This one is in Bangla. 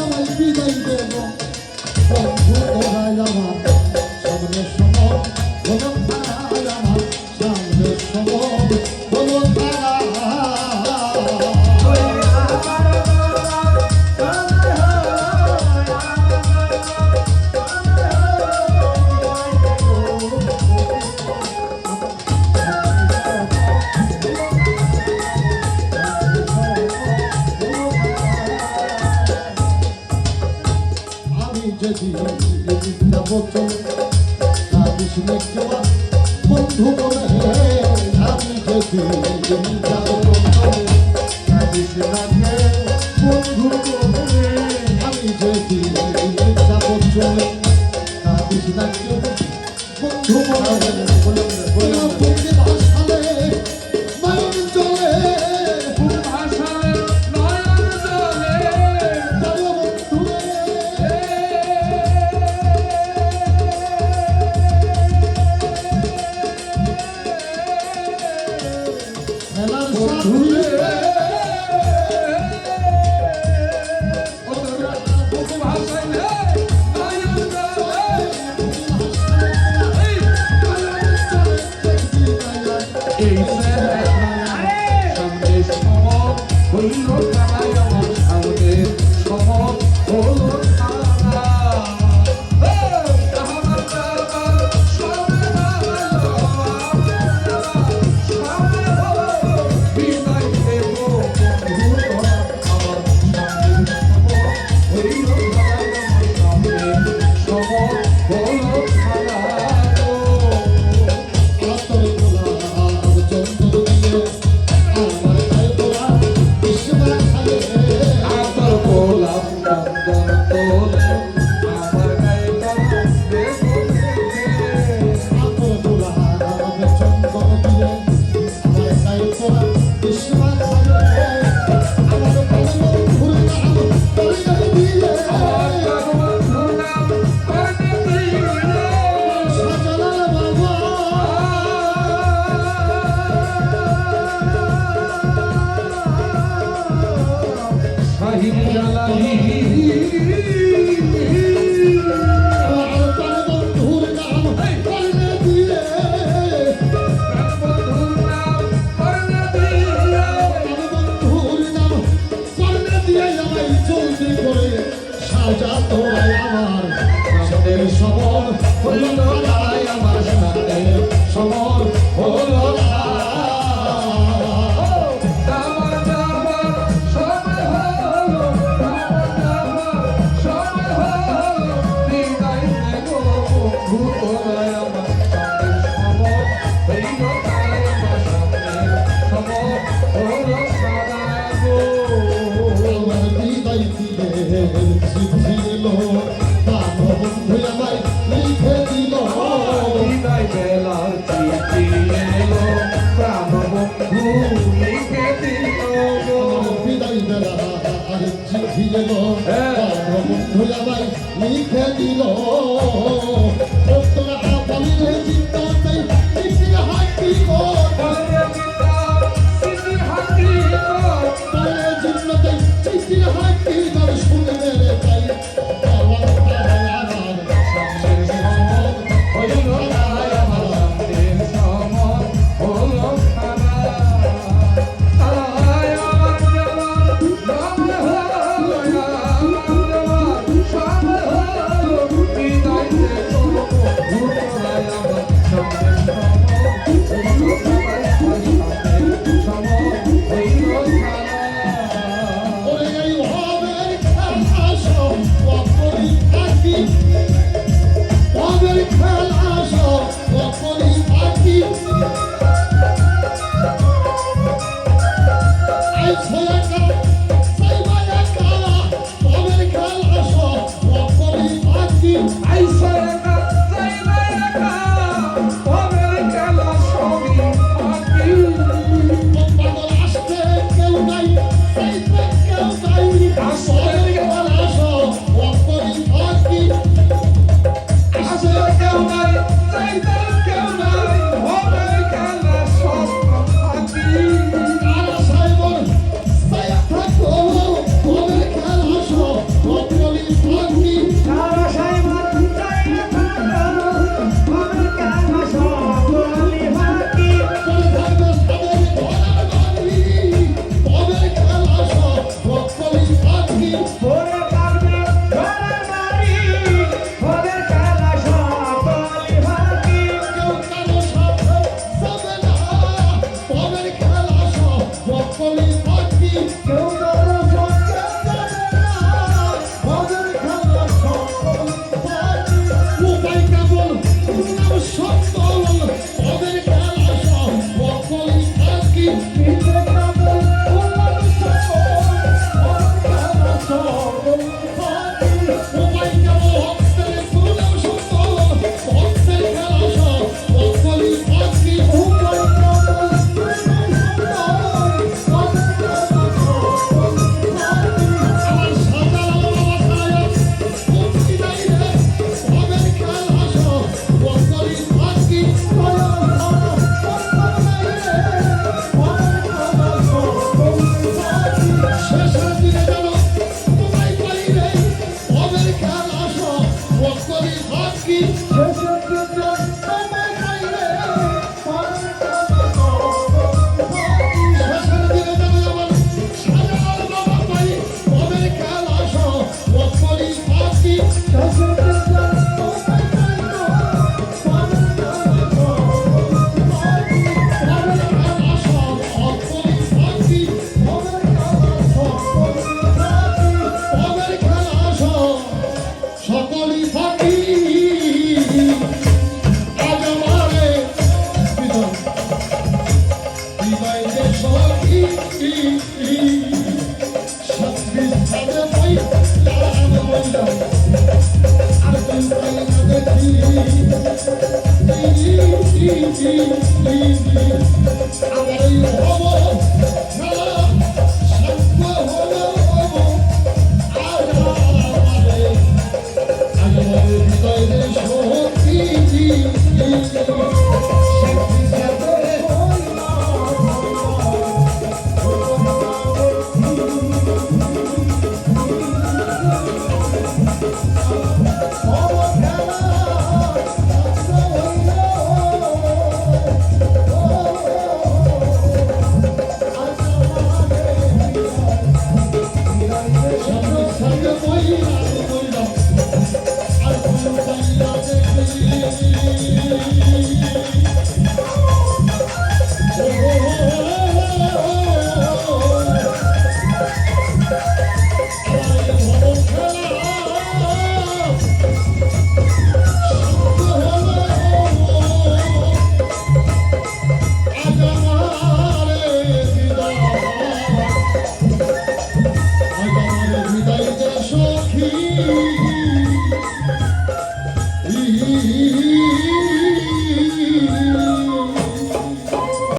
আমায় বিদায় দেব বন্ধু ওরাই আমার সামনে সময় হলো তারাই আমার সামনে সময় হলো তারা যদি বছর কাঁদিস নেওয়া বন্ধু বলে আমি যদি কাঁদিস বন্ধু বলে আমি যদি বছর কাঁদিস না বন্ধু বলে ভাষালে মায়ন চলে লিখে দিল উপায় কেবল ভক্তের করুণা সুন্দর ভক্তের খেলা সব ভক্তলি ভক্তি উপায় আমার সাজানো বাবা মুক্তি দেয় রে ভবের খেলা সব ভক্তলি ভক্তি শেষের দিনে যেন তোমায় পাই রে ভবের খেলা সব ভক্তলি ভক্তি শেষের দিনে যেন আমার সাজানো বাবা পাই ভবের খেলা সব ভক্তলি ভক্তি ভবের খেলা সব ভক্তলি ভক্তি ভবের খেলা সব সকলই ফাঁকি আজ আমারে বিদায় বিদায় যে সখী সত্যি ভাবে পাই লাগান বইলা আর তুই পাই না দেখি আমার এই হব খেলা সত্য হলো আজ আমারে আমার হৃদয়ে শক্তি শক্তি যাবে সঙ্গে